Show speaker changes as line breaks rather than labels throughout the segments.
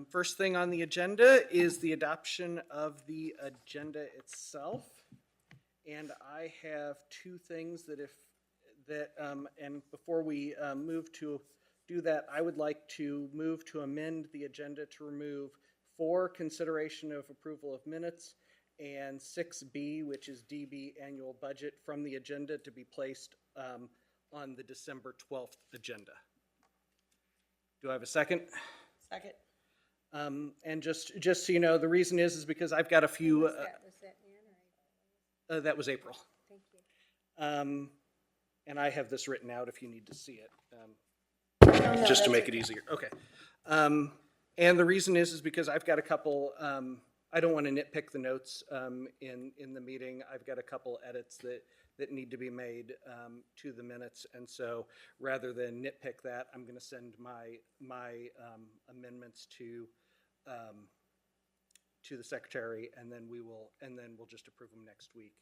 First thing on the agenda is the adoption of the agenda itself. And I have two things and before we move to do that, I would like to move to amend the agenda to remove 4, consideration of approval of minutes, and 6B, which is DB annual budget, from the agenda to be placed on the December 12th agenda. Do I have a second?
Second.
And just so you know, the reason is because I've got a few.
Was that Ann or
That was April.
Thank you.
And I have this written out if you need to see it,
No,
just to
that's
make it easier. Okay. And the reason is because I've got a couple, I don't want to nitpick the notes in the meeting. I've got a couple edits that need to be made to the minutes. And so rather than nitpick that, I'm going to send my amendments to the secretary, and then we'll just approve them next week.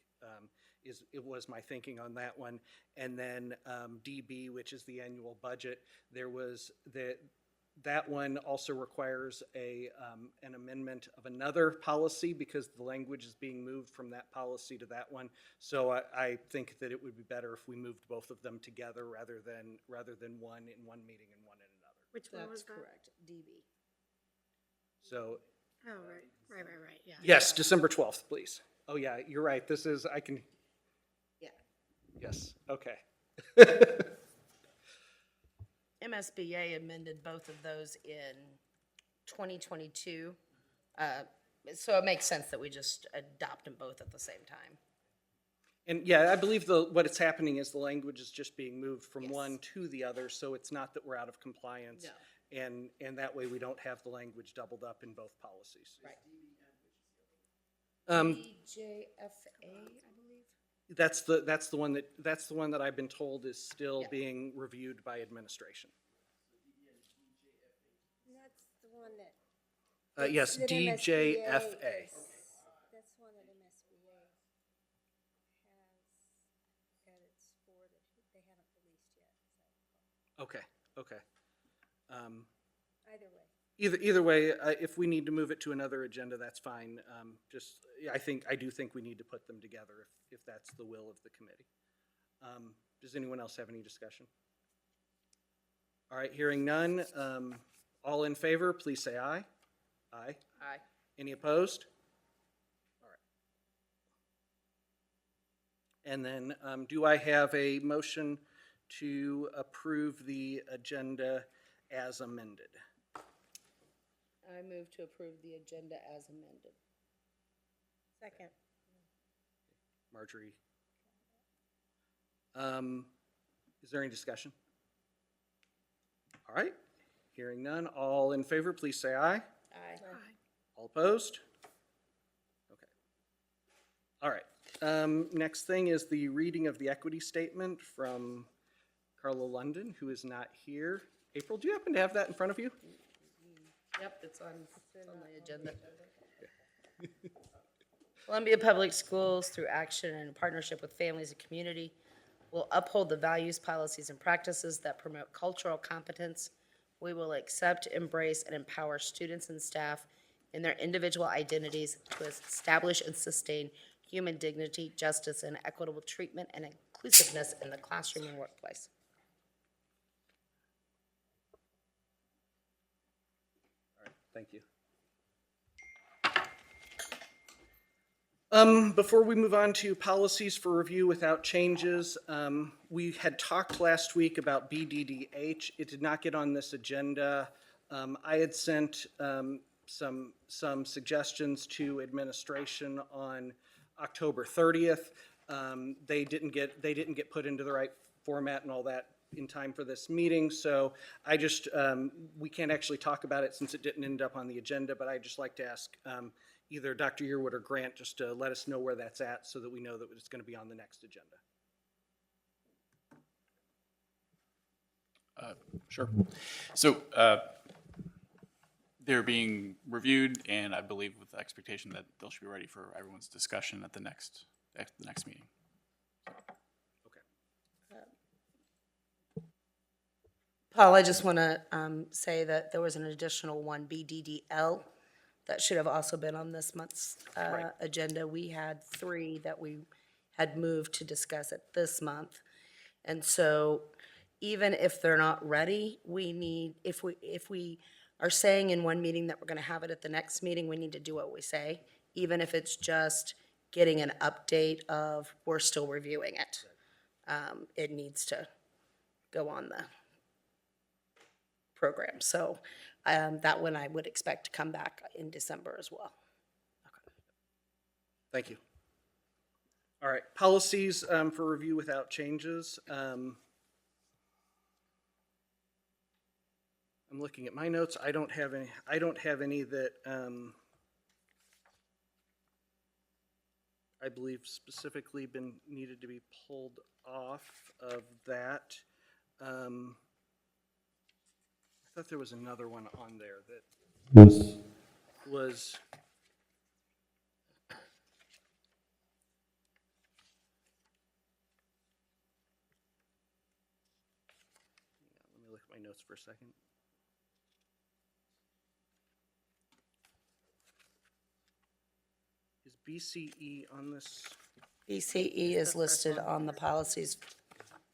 It was my thinking on that one. And then DB, which is the annual budget, that one also requires an amendment of another policy because the language is being moved from that policy to that one. So I think that it would be better if we moved both of them together rather than one in one meeting and one in another.
Which one was
That's
that?
correct, DB.
So
Oh, right, yeah.
yes, December 12th, please. Oh yeah, you're right.
Yeah.
Yes, okay.
MSBA amended both of those in 2022. So it makes sense that we just adopt them both at the same time.
And yeah, I believe what's happening is the language is just being moved from
Yes.
one to the other, so it's not that we're out of compliance.
No.
And that way we don't have the language doubled up in both policies.
Right.
DJFA, I believe.
That's the one that I've been told is still
Yeah.
being reviewed by administration.
And that's the one that.
Yes,
that MSBA
DJFA.
That's one that MSBA has at its board that they haven't released yet, so.
Okay.
Either way.
Either way, if we need to move it to another agenda, that's fine. I do think we need to put them together if that's the will of the committee. Does anyone else have any discussion? All right, hearing none. All in favor, please say aye. Aye.
Aye.
Any opposed? All right. And then do I have a motion to approve the agenda as amended?
I move to approve the agenda as amended.
Second.
Marjorie? Is there any discussion? All right, hearing none. All in favor, please say aye.
Aye.
All opposed? Okay. All right. Next thing is the reading of the equity statement from Carla London, who is not here. April, do you happen to have that in front of you?
Yep, it's on the agenda. Columbia Public Schools, through action and in partnership with families and community, will uphold the values, policies, and practices that promote cultural competence. We will accept, embrace, and empower students and staff in their individual identities to establish and sustain human dignity, justice, and equitable treatment and inclusiveness in the classroom and workplace.
Thank you. Before we move on to policies for review without changes, we had talked last week about BDDH. It did not get on this agenda. I had sent some suggestions to administration on October 30th. They didn't get put into the right format and all that in time for this meeting, so I just, we can't actually talk about it since it didn't end up on the agenda, but I'd just like to ask either Dr. Yearwood or Grant just to let us know where that's at so that we know that it's going to be on the next agenda.
Sure. So they're being reviewed, and I believe with the expectation that they should be ready for everyone's discussion at the next meeting.
Okay.
Paul, I just want to say that there was an additional one, BDDL, that should have also been on this month's
Right.
agenda. We had 3 that we had moved to discuss it this month. And so even if they're not ready, we need, if we are saying in one meeting that we're going to have it at the next meeting, we need to do what we say, even if it's just getting an update of we're still reviewing it. It needs to go on the program. So that one I would expect to come back in December as well.
Thank you. All right, policies for review without changes. I'm looking at my notes. I don't have any that I believe specifically needed to be pulled off of that. I thought there was another one on there that was. Let me look at my notes for a second. Is BCE on this?
BCE is listed on the policies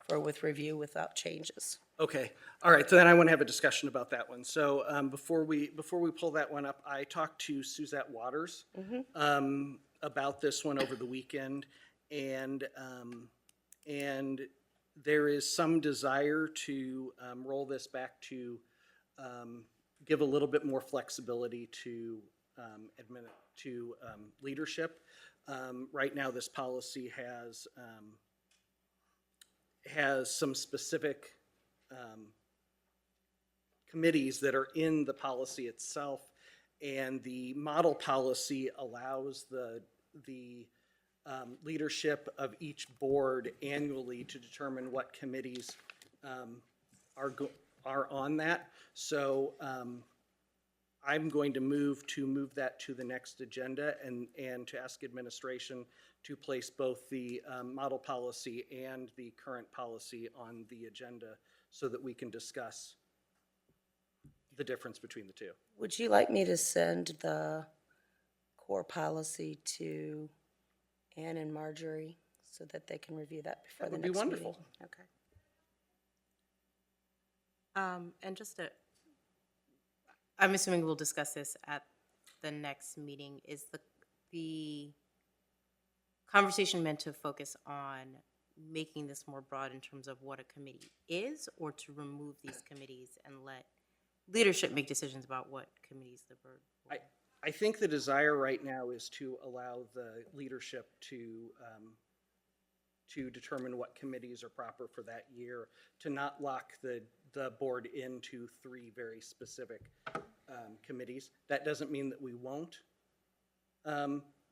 for with review without changes.
Okay, all right, so then I want to have a discussion about that one. So before we pull that one up, I talked to Suzette Waters about this one over the weekend, and there is some desire to roll this back to give a little bit more flexibility to leadership. Right now, this policy has some specific committees that are in the policy itself, and the model policy allows the leadership of each board annually to determine what committees are on that. So I'm going to move that to the next agenda and to ask administration to place both the model policy and the current policy on the agenda so that we can discuss the difference between the two.
Would you like me to send the core policy to Ann and Marjorie so that they can review that before the
That would be
next meeting?
wonderful.
Okay.
And just I'm assuming we'll discuss this at the next meeting. Is the conversation meant to focus on making this more broad in terms of what a committee is, or to remove these committees and let leadership make decisions about what committees the board will?
I think the desire right now is to allow the leadership to determine what committees are proper for that year, to not lock the board into 3 very specific committees. That doesn't mean that we won't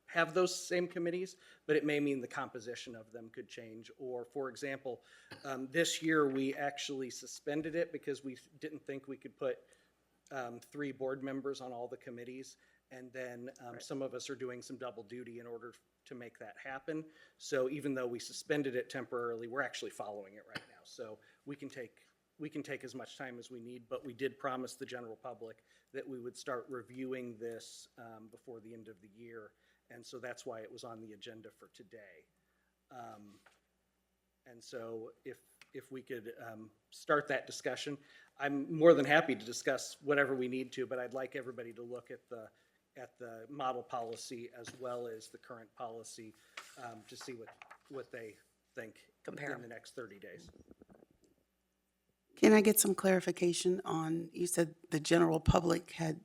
have those same committees, but it may mean the composition of them could change. Or, for example, this year we actually suspended it because we didn't think we could put 3 board members on all the committees. And then some of us are doing some double duty in order to make that happen. So even though we suspended it temporarily, we're actually following it right now. So we can take as much time as we need, but we did promise the general public that we would start reviewing this before the end of the year. And so that's why it was on the agenda for today. And so if we could start that discussion, I'm more than happy to discuss whatever we need to, but I'd like everybody to look at the model policy as well as the current policy to see what they think
Compare.
in the next 30 days.
Can I get some clarification on, you said the general public had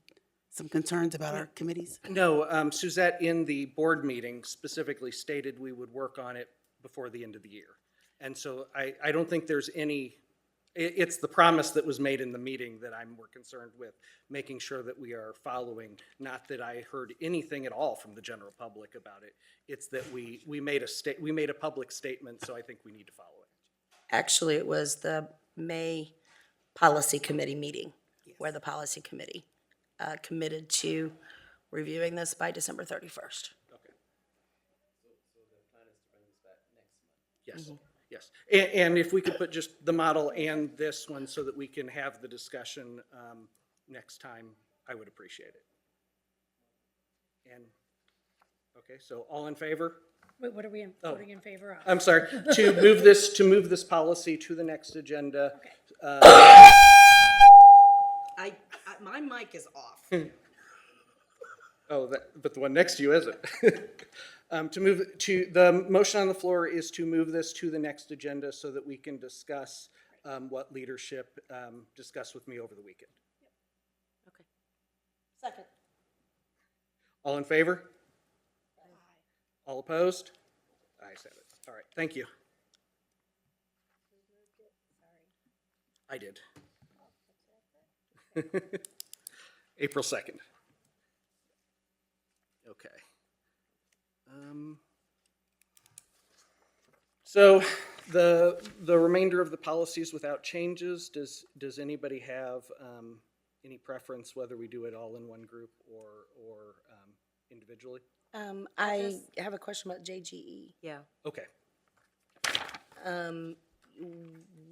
some concerns about our committees?
No, Suzette in the board meeting specifically stated we would work on it before the end of the year. And so I don't think there's any, it's the promise that was made in the meeting that I'm more concerned with, making sure that we are following, not that I heard anything at all from the general public about it. It's that we made a public statement, so I think we need to follow it.
Actually, it was the May Policy Committee meeting where the Policy Committee committed to reviewing this by December 31st.
Okay. Yes, Yes, and if we could put just the model and this one so that we can have the discussion next time, I would appreciate it. And, okay, so all in favor?
Wait, what are we voting in favor of?
I'm sorry, to move this policy to the next agenda.
My mic is off.
Oh, but the one next to you isn't. The motion on the floor is to move this to the next agenda so that we can discuss what leadership discussed with me over the weekend.
Okay.
Second.
All in favor? All opposed? Ayes have it. All right, thank you. I did. April 2nd. Okay. So the remainder of the policies without changes, does anybody have any preference whether we do it all in one group or individually?
I have a question about JGE.
Yeah.
Okay.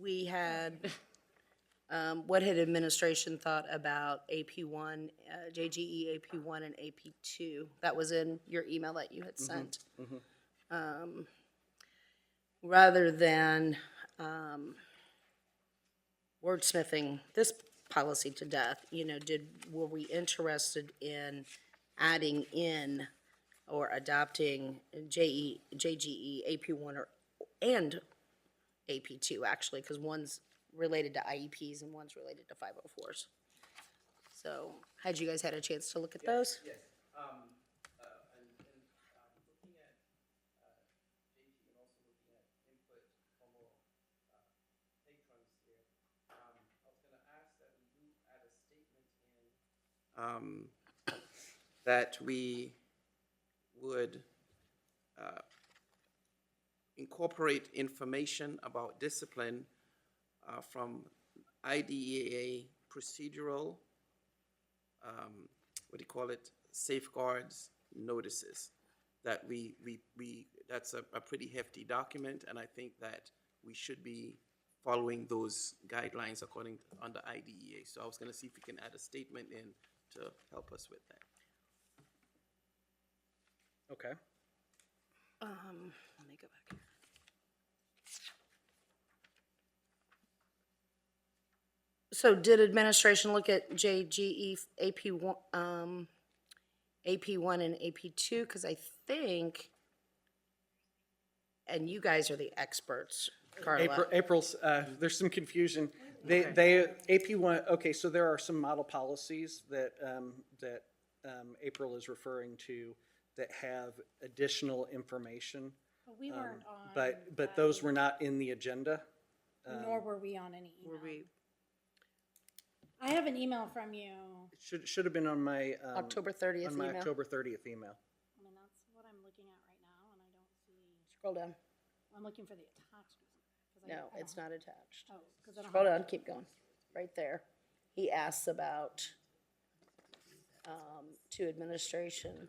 We had, what had administration thought about AP1, JGE, AP1, and AP2? That was in your email that you had sent. Rather than wordsmithing this policy to death, were we interested in adding in or adopting JGE, AP1, and AP2, actually, because one's related to IEPs and one's related to 504s. So, had you guys had a chance to look at those?
Yes. Looking at JT and also looking at input from patrons here, I was going to ask that we add a statement in that we would incorporate information about discipline from IDEA procedural, safeguards notices. That that's a pretty hefty document, and I think that we should be following those guidelines under IDEA. So I was going to see if we can add a statement in to help us with that. Okay.
Let me go back here. So did administration look at JGE, AP1, AP1 and AP2? Because I think, and you guys are the experts, Carla.
April's, there's some confusion. They AP1, okay, so there are some model policies that April is referring to that have additional information.
But we weren't on.
But those were not in the agenda.
Nor were we on any email.
Were we?
I have an email from you.
It should have been on my.
October 30th
On my
email.
October 30th email.
I mean, that's what I'm looking at right now, and I don't see,
Scroll down.
I'm looking for the attachment. 'cause I
No,
don't
it's
have-
not attached.
Oh, because I don't
Scroll
have.
down, keep going. Right there. He asks about, to administration.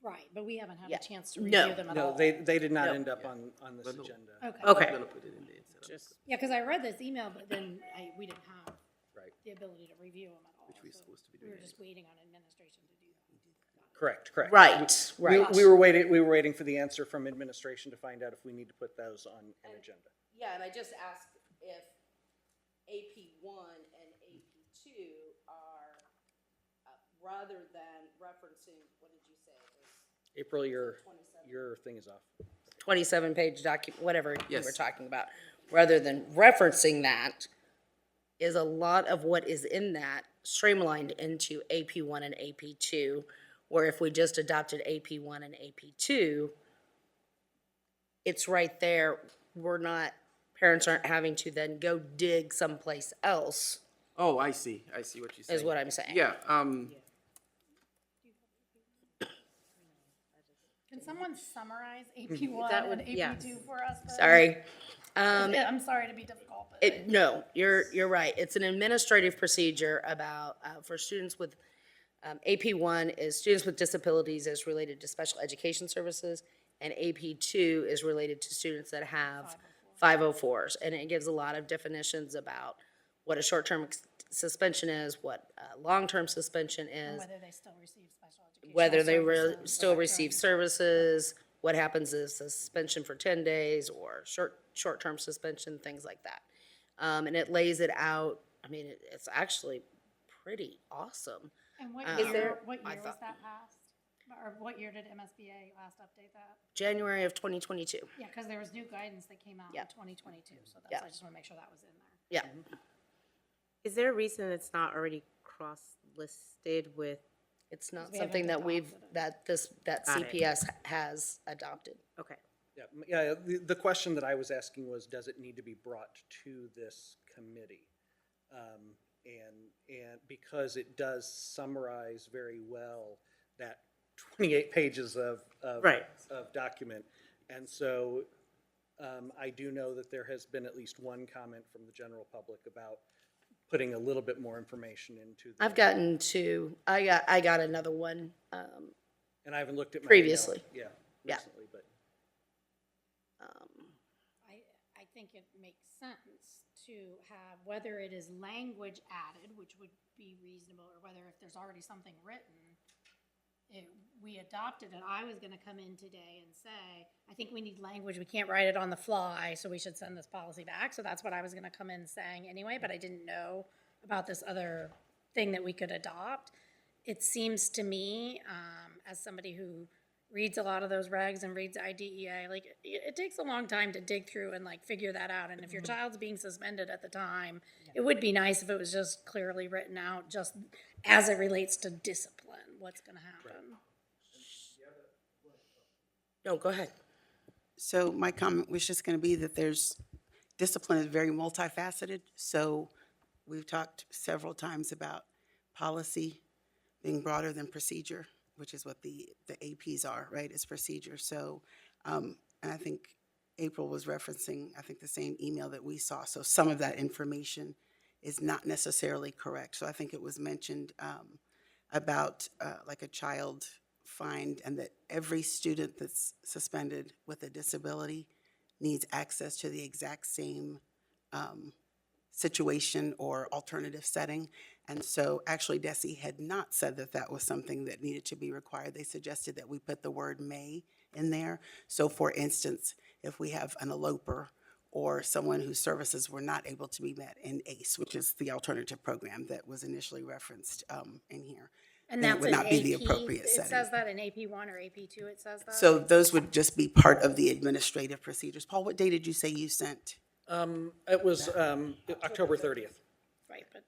Right, but we haven't had
Yeah.
a chance to
No.
review them at
No,
all.
they did not
No.
end up on this agenda.
Okay.
Okay.
Put it in there instead of-
Just,
Yeah, because I read this email, but then we didn't have
Right.
the ability to review them at all.
Which we're
so
supposed to be
We were
doing
just waiting on administration to do that.
Correct.
right,
We
right.
were waiting for the answer from administration to find out if we need to put those on an agenda.
Yeah, and I just asked if AP1 and AP2 are, rather than referencing, what did you say? It was
April, your thing is off.
27-page document, whatever you
Yes.
were talking about. Rather than referencing that, is a lot of what is in that streamlined into AP1 and AP2, where if we just adopted AP1 and AP2, it's right there. Parents aren't having to then go dig someplace else,
Oh, I see what you're saying.
is what I'm saying.
Yeah,
Can someone summarize AP1
That would-
and
yeah.
AP2 for us? please?
Sorry.
I'm sorry to be difficult, but.
No, you're right. It's an administrative procedure about, for students with, AP1 is students with disabilities as related to special education services, and AP2 is related to students that have 504s. And it gives a lot of definitions about what a short-term suspension is, what a long-term suspension is,
Whether they still receive special education.
whether they
services,
still
whether-
receive services, what happens is suspension for 10 days or short-term suspension, things like that. And it lays it out, I mean, it's actually pretty awesome.
And what
Is
year,
there-
what
I
year was
thought-
that passed? Or what year did MSBA last update that?
January of 2022,
Yeah, because there was new guidance that came out in
Yeah.
2022, so that's,
Yeah.
I just want to make sure that was in there.
yeah.
Is there a reason it's not already cross-listed with,
It's not
We haven't
something that
adopted it.
that
Got it.
CPS has adopted.
okay.
Yeah, the question that I was asking was, does it need to be brought to this committee? And because it does summarize very well that 28 pages of
Right.
of document. And so I do know that there has been at least one comment from the general public about putting a little bit more information into the.
I've gotten two, I got another one,
And I haven't looked at my email,
previously.
Yeah,
Yeah.
recently, but.
I think it makes sense to have, whether it is language added, which would be reasonable, or whether if there's already something written, we adopted it. I was gonna come in today and say, I think we need language, we can't write it on the fly, so we should send this policy back. So that's what I was gonna come in saying anyway, but I didn't know about this other thing that we could adopt. It seems to me, as somebody who reads a lot of those regs and reads IDEA, like, it takes a long time to dig through and like figure that out. And if your child's being suspended at the time, it would be nice if it was just clearly written out, just as it relates to discipline, what's gonna happen.
No, go ahead.
So my comment was just going to be that discipline is very multifaceted. So we've talked several times about policy being broader than procedure, which is what the APs are, right? It's procedure. So, and I think April was referencing, I think, the same email that we saw. So some of that information is not necessarily correct. So I think it was mentioned about like a child fined, and that every student that's suspended with a disability needs access to the exact same situation or alternative setting. And so actually DESE had not said that that was something that needed to be required. They suggested that we put the word may in there. So for instance, if we have an eloper or someone whose services were not able to be met in ACE, which is the alternative program that was initially referenced in here,
And
then it
that's
would
an
not be the
AP,
appropriate
it
setting.
says that in AP1 or AP2, it says that?
So those would just be part of the administrative procedures. Paul, what day did you say you sent?
It was October 30th.
Right, but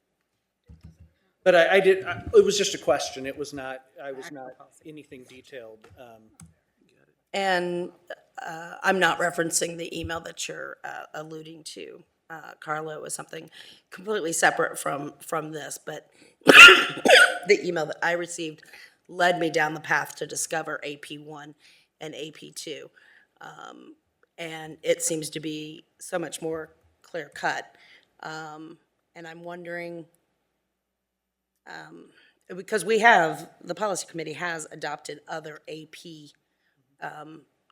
But it was just a question. It was not, I was not anything detailed.
And I'm not referencing the email that you're alluding to, Carla. It was something completely separate from this, but the email that I received led me down the path to discover AP1 and AP2. And it seems to be so much more clear cut. And I'm wondering, because the policy committee has adopted other AP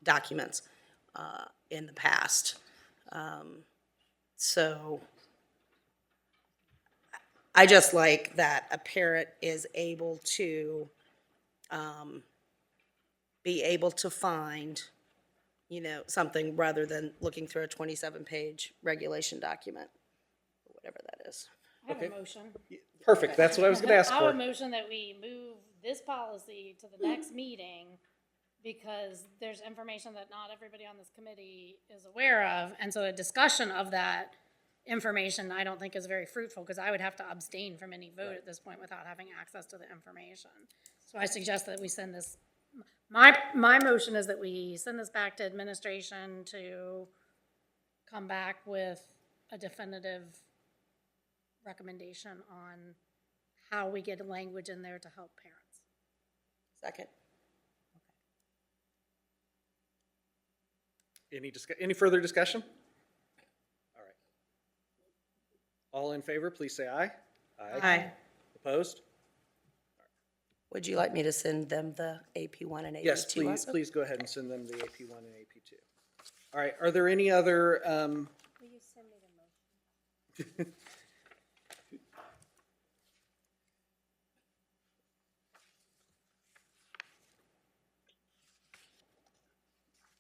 documents in the past. So I just like that a parent is able to be able to find, something rather than looking through a 27-page regulation document, or whatever that is.
I have
Okay.
a motion.
Perfect, that's what I was gonna ask
I have a
for.
motion that we move this policy to the next meeting because there's information that not everybody on this committee is aware of. And so a discussion of that information, I don't think is very fruitful because I would have to abstain from any vote at this point without having access to the information. So I suggest that we send this, my motion is that we send this back to administration to come back with a definitive recommendation on how we get language in there to help parents.
Second.
Any further discussion? All right. All in favor, please say aye.
Aye.
Opposed?
Would you like me to send them the AP1 and AP2
Yes, please,
also?
please go ahead and send them the AP1 and AP2. All right, are there any other,
Will you send me the motion?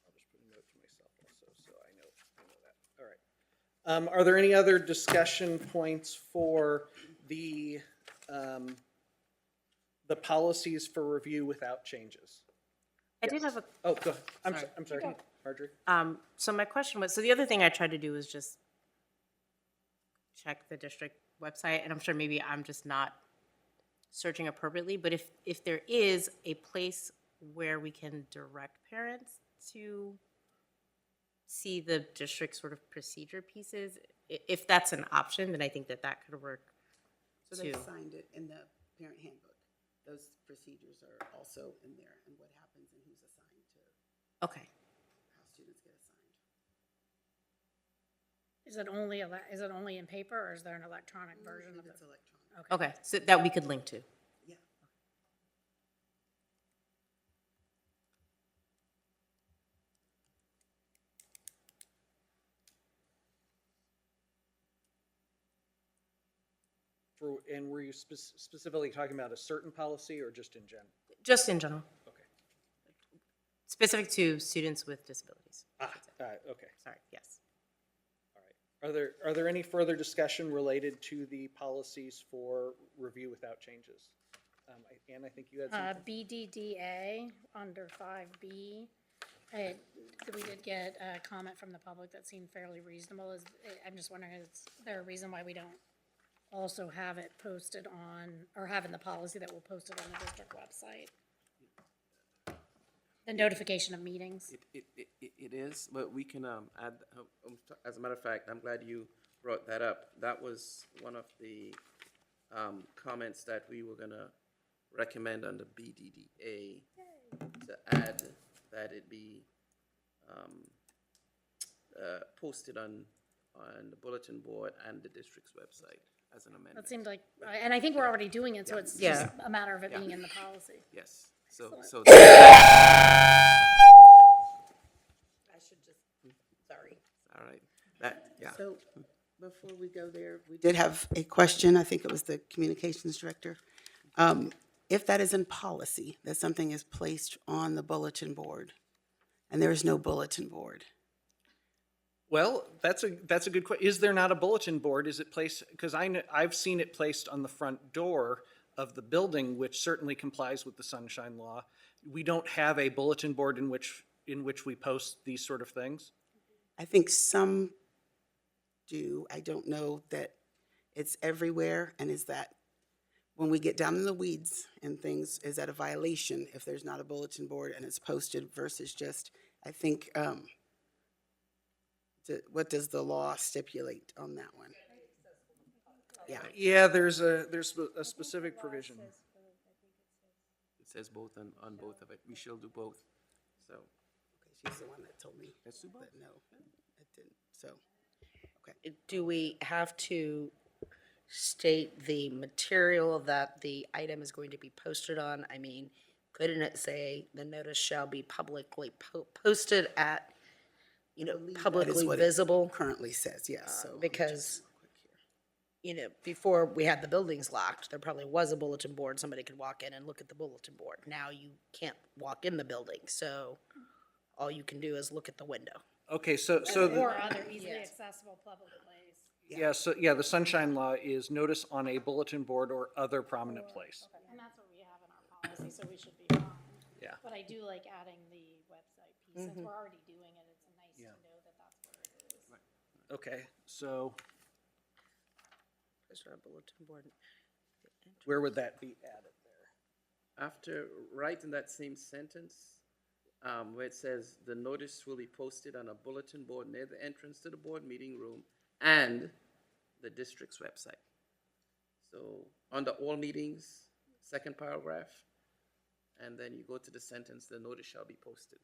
I'll just put a note to myself also, so I know that. All right. Are there any other discussion points for the policies for review without changes?
I did have a,
Oh, go ahead.
Sorry.
I'm sorry, Marjorie.
so my question was, so the other thing I tried to do was just check the district website, and I'm sure maybe I'm just not searching appropriately, but if there is a place where we can direct parents to see the district sort of procedure pieces, if that's an option, then I think that that could work
So they
too.
signed it in the parent handbook. Those procedures are also in there and what happens and who's assigned to,
Okay.
how students get assigned.
Is it only in paper, or is there an electronic version of it?
It's electronic.
Okay, so that we could link to.
Yeah.
And were you specifically talking about a certain policy or just in general?
Just in general,
Okay.
specific to students with disabilities.
Okay.
Sorry, yes.
All right. Are there any further discussion related to the policies for review without changes? Ann, I think you had something.
BDDA under 5B. We did get a comment from the public that seemed fairly reasonable. I'm just wondering, is there a reason why we don't also have it posted on, or have in the policy that we'll post it on the district website? The notification of meetings.
It is, but we can add, as a matter of fact, I'm glad you brought that up. That was one of the comments that we were gonna recommend under BDDA to add that it be posted on the bulletin board and the district's website as an amendment.
That seemed like, and I think we're already doing it, so it's
Yeah.
just a matter of it being in the policy.
Yes, so
Excellent.
so
I should just, sorry.
all right, that, yeah.
So before we go there, we did have a question. I think it was the communications director. If that is in policy, that something is placed on the bulletin board and there is no bulletin board,
Well, that's a good question. Is there not a bulletin board? Is it placed, because I've seen it placed on the front door of the building, which certainly complies with the sunshine law. We don't have a bulletin board in which we post these sort of things.
I think some do. I don't know that it's everywhere. And is that, when we get down in the weeds and things, is that a violation if there's not a bulletin board and it's posted versus just, I think, what does the law stipulate on that one? Yeah,
Yeah, there's a specific provision.
It says both on both of it. We shall do both, so.
okay, she's the one that told me
Let's do both.
that no, it didn't, so, okay.
Do we have to state the material that the item is going to be posted on? I mean, couldn't it say the notice shall be publicly posted at,
That is
publicly
what it
visible?
Currently says, yes, so. let me
Because,
just real quick here.
before we had the buildings locked, there probably was a bulletin board. Somebody could walk in and look at the bulletin board. Now you can't walk in the building, so all you can do is look at the window.
Okay, so
Or other easily accessible public place.
the sunshine law is notice on a bulletin board or other prominent place.
And that's what we have in our policy, so we should be fine.
Yeah.
But I do like adding the website piece. Since we're already doing it, it's nice to know that that's where it is.
Okay, so
Is there a bulletin board?
where would that be added there?
After, right in that same sentence, where it says, the notice will be posted on a bulletin board near the entrance to the board meeting room and the district's website. So, under all meetings, second paragraph, and then you go to the sentence, the notice shall be posted.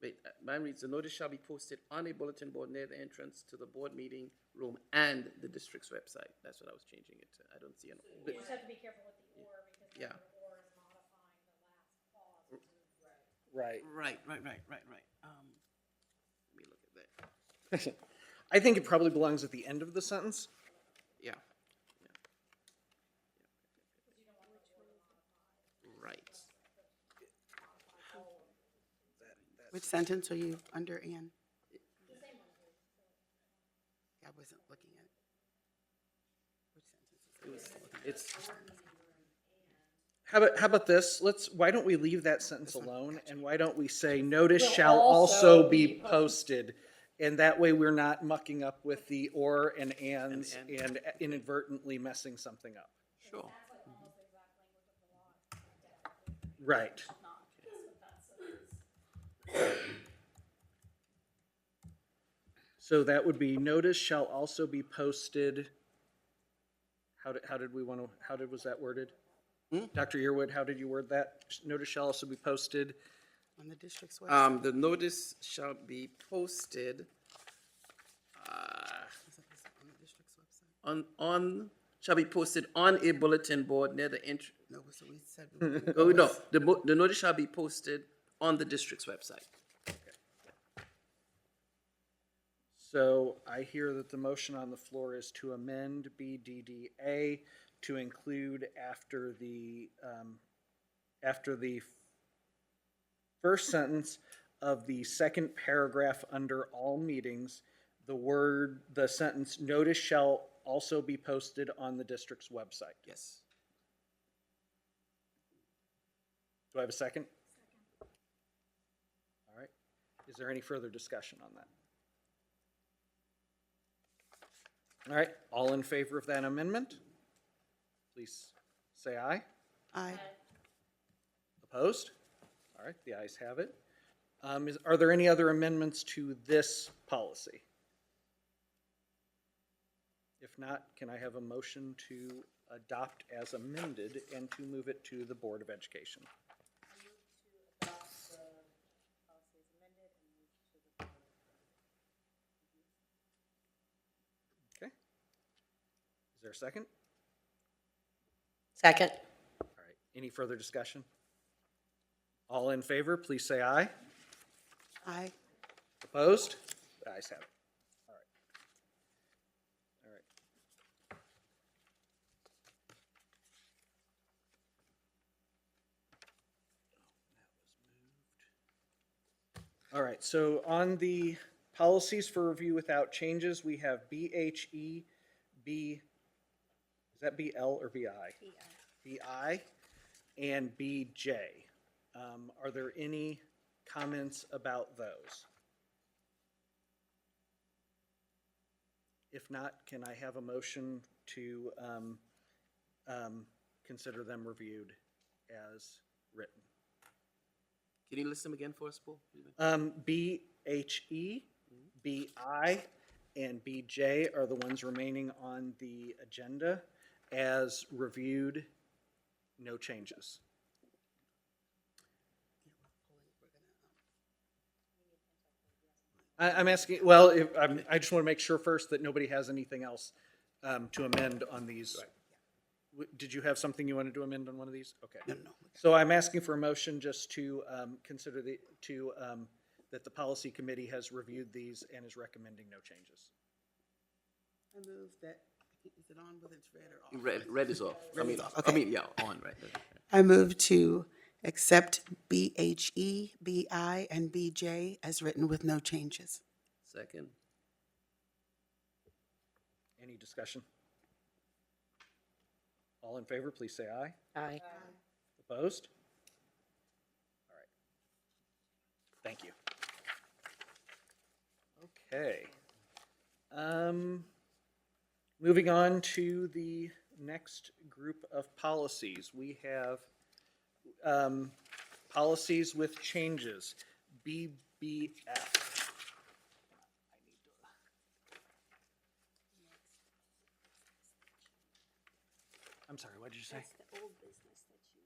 Wait, mine reads, the notice shall be posted on a bulletin board near the entrance to the board meeting room and the district's website. That's what I was changing it to. I don't see an.
You just have to be careful with the or, because
Yeah.
the or is modifying the last clause.
Right.
Right. Let me look at that.
I think it probably belongs at the end of the sentence.
Yeah. Right.
Which sentence are you under, Ann? I wasn't looking at it. Which sentence is it?
It's,
How about this? Why don't we leave that sentence alone? And why don't we say, notice shall also be posted? And that way we're not mucking up with the or and ands and inadvertently messing something up.
sure.
Right. So that would be notice shall also be posted. How was that worded? Dr. Yearwood, how did you word that? Notice shall also be posted.
On the district's website?
The notice shall be posted,
On the district's website?
shall be posted on a bulletin board near the entry.
No, so we said. we were gonna
Oh,
go
no,
with-
the notice shall be posted on the district's website.
So I hear that the motion on the floor is to amend BDDA to include after the first sentence of the second paragraph under all meetings, the sentence, notice shall also be posted on the district's website.
Yes.
Do I have a second? All right. Is there any further discussion on that? All right, all in favor of that amendment? Please say aye.
Aye.
Opposed? All right, the ayes have it. Are there any other amendments to this policy? If not, can I have a motion to adopt as amended and to move it to the Board of Education? Okay. Is there a second?
Second.
All right, any further discussion? All in favor, please say aye.
Aye.
Opposed? The ayes have it. All right. All right. All right, so on the policies for review without changes, we have BHE, is that BL or BI? BI and BJ. Are there any comments about those? If not, can I have a motion to consider them reviewed as written?
Can you list them again for us, Paul?
BHE, BI, and BJ are the ones remaining on the agenda as reviewed, no changes. I'm asking, well, I just want to make sure first that nobody has anything else to amend on these. Did you have something you wanted to amend on one of these? Okay.
No.
So I'm asking for a motion just to consider that the policy committee has reviewed these and is recommending no changes.
I move that, is it on whether it's red or off?
Red is off.
Okay.
Yeah, on, right.
I move to accept BHE, BI, and BJ as written with no changes.
Second.
Any discussion? All in favor, please say aye.
Aye.
Opposed? All right. Thank you. Okay. Moving on to the next group of policies. We have policies with changes, BBF. I'm sorry, what did you say?
That's the old business that you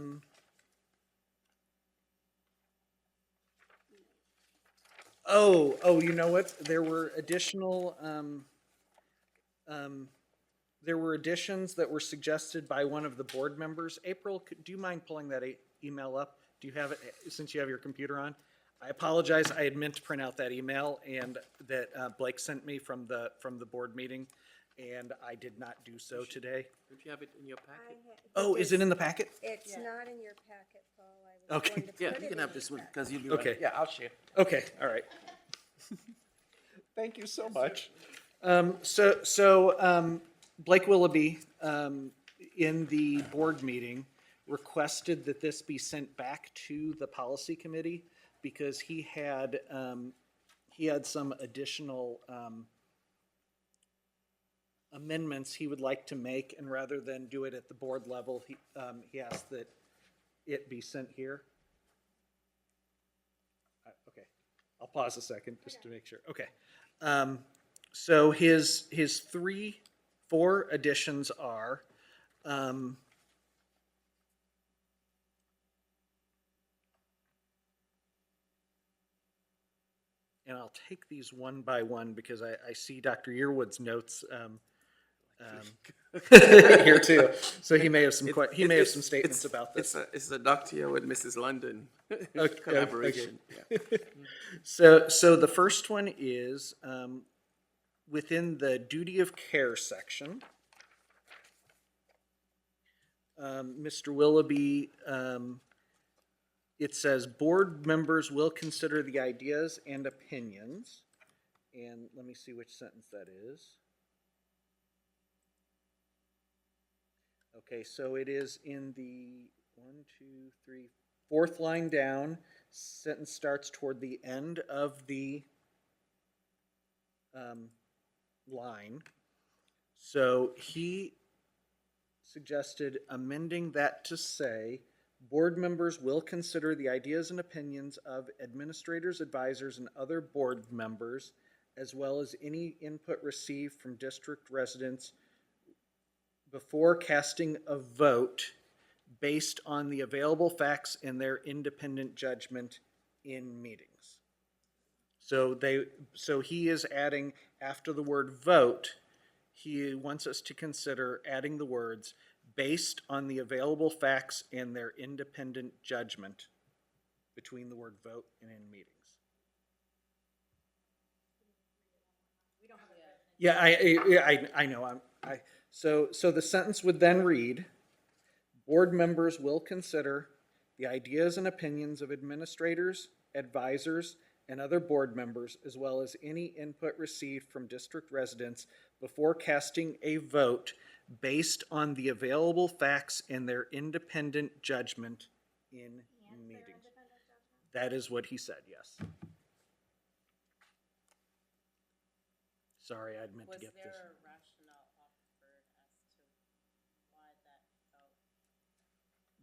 wanted.
Oh, you know what? There were additions that were suggested by one of the board members. April, do you mind pulling that email up? Do you have it, since you have your computer on? I apologize, I had meant to print out that email and that Blake sent me from the board meeting, and I did not do so today.
Don't you have it in your packet?
Oh, is it in the packet?
It's not in your packet, Paul. I was
Okay.
going to
Yeah,
put
you
it
can
in
have
your
this one,
packet.
because you'll be
Okay.
running. Yeah, I'll share.
Okay, all right. Thank you so much. Blake Willoughby, in the board meeting, requested that this be sent back to the policy committee because he had some additional, amendments he would like to make, and rather than do it at the board level, he asked that it be sent here. Okay, I'll pause a second just to make sure. Okay. So his four additions are, and I'll take these one by one because I see Dr. Yearwood's notes here too. So he may have some statements about this.
It's a Dr. with Mrs. London
Okay.
collaboration. Yeah.
So the first one is within the duty of care section. Mr. Willoughby, it says board members will consider the ideas and opinions. And let me see which sentence that is. Okay, so it is in the 4th line down. Sentence starts toward the end of the line. So he suggested amending that to say, board members will consider the ideas and opinions of administrators, advisors, and other board members, as well as any input received from district residents before casting a vote based on the available facts and their independent judgment in meetings. So he is adding, after the word vote, he wants us to consider adding the words based on the available facts and their independent judgment between the word vote and in meetings. Yeah, I know. So the sentence would then read, board members will consider the ideas and opinions of administrators, advisors, and other board members, as well as any input received from district residents before casting a vote based on the available facts and their independent judgment in meetings. That is what he said, yes. Sorry, I'd meant to get this.
Was there a rationale offered as to why that felt?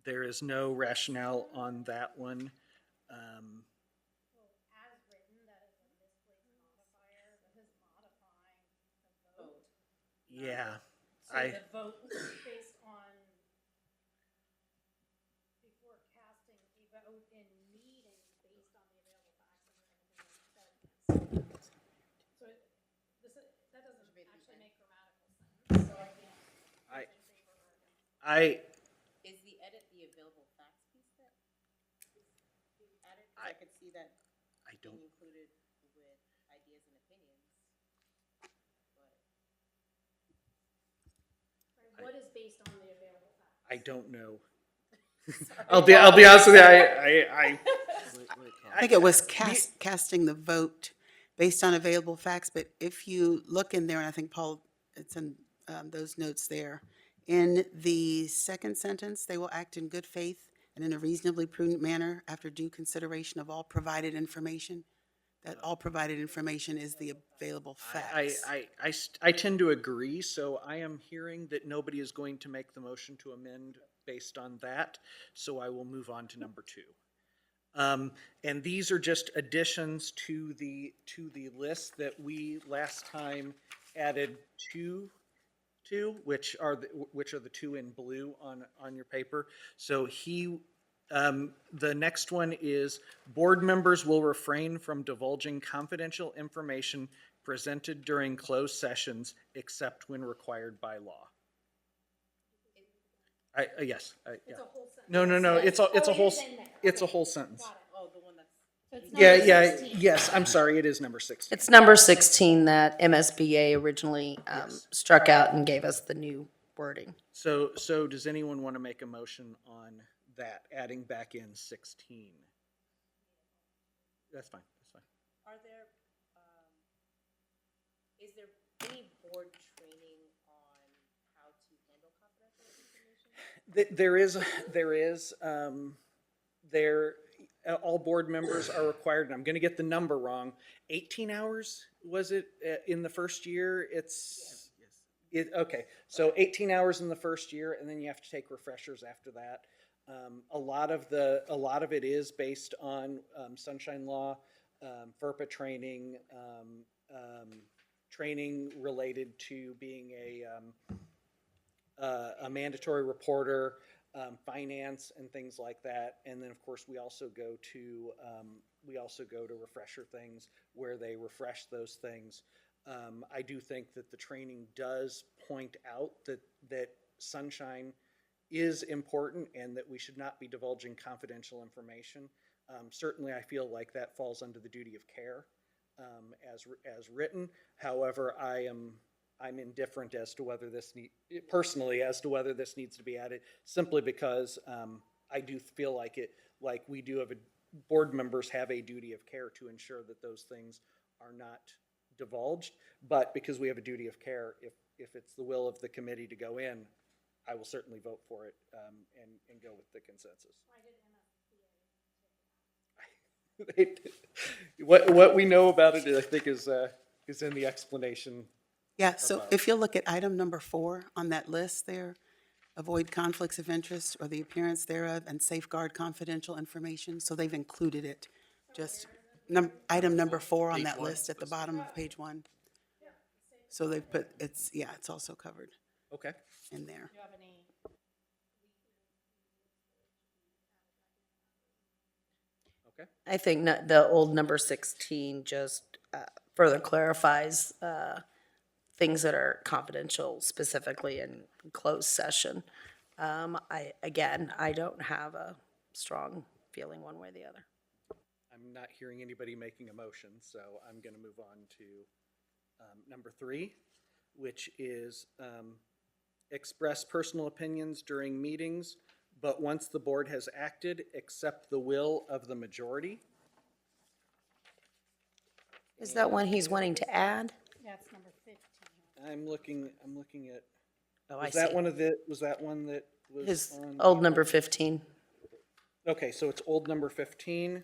There is no rationale on that one.
As written, that is a misplaced modifier, that is modifying the vote.
Yeah,
So the vote was based on before casting a vote in meetings based on the available facts and their independent judgments. So that doesn't actually make grammatical sense, so I can't.
Is the edit the available facts piece that is added? 'Cause I could see that
I
being
don't,
included with ideas and opinions. But
What is based on the available facts?
I don't know. I'll be honest with you,
I think it was casting the vote based on available facts, but if you look in there, and I think Paul, it's in those notes there, in the second sentence, they will act in good faith and in a reasonably prudent manner after due consideration of all provided information. That all provided information is the available facts.
I tend to agree, so I am hearing that nobody is going to make the motion to amend based on that, so I will move on to number 2. And these are just additions to the list that we last time added to, which are the 2 in blue on your paper. So he The next one is, board members will refrain from divulging confidential information presented during closed sessions except when required by law. Yes, yeah. No, it's a whole, it's a whole sentence.
So it's
Yeah,
number
yeah,
16.
yes, I'm sorry, it is number 16.
It's number 16 that MSBA originally
Yes.
struck out and gave us the new wording.
So does anyone want to make a motion on that, adding back in 16? That's fine, that's fine.
Are there, is there any board training on how to handle confidential information?
All board members are required, and I'm gonna get the number wrong, 18 hours, was it, in the first year? Okay, so 18 hours in the first year, and then you have to take refreshers after that. A lot of it is based on sunshine law, FERPA training, training related to being a mandatory reporter, finance and things like that. And then, of course, we also go to refresher things where they refresh those things. I do think that the training does point out that sunshine is important and that we should not be divulging confidential information. Certainly, I feel like that falls under the duty of care as written. However, I'm indifferent as to whether this whether this needs to be added, simply because I do feel like we do have board members have a duty of care to ensure that those things are not divulged. But because we have a duty of care, if it's the will of the committee to go in, I will certainly vote for it and go with the consensus. What we know about it, I think, is in the explanation.
Yeah, so if you'll look at item number 4 on that list there, avoid conflicts of interest or the appearance thereof and safeguard confidential information. So they've included it, just item number 4 on that list at the bottom of page 1. So they've put, it's also covered
Okay.
in there.
Do you have any?
Okay.
I think the old number 16 just further clarifies things that are confidential, specifically in closed session. I don't have a strong feeling one way or the other.
I'm not hearing anybody making a motion, so I'm going to move on to number 3, which is express personal opinions during meetings, but once the board has acted, accept the will of the majority.
Is that one he's wanting to add?
Yeah, it's number 15.
I'm looking at,
Oh, I
was
see.
that one that was
His
on?
old number 15.
Okay, so it's old number 15.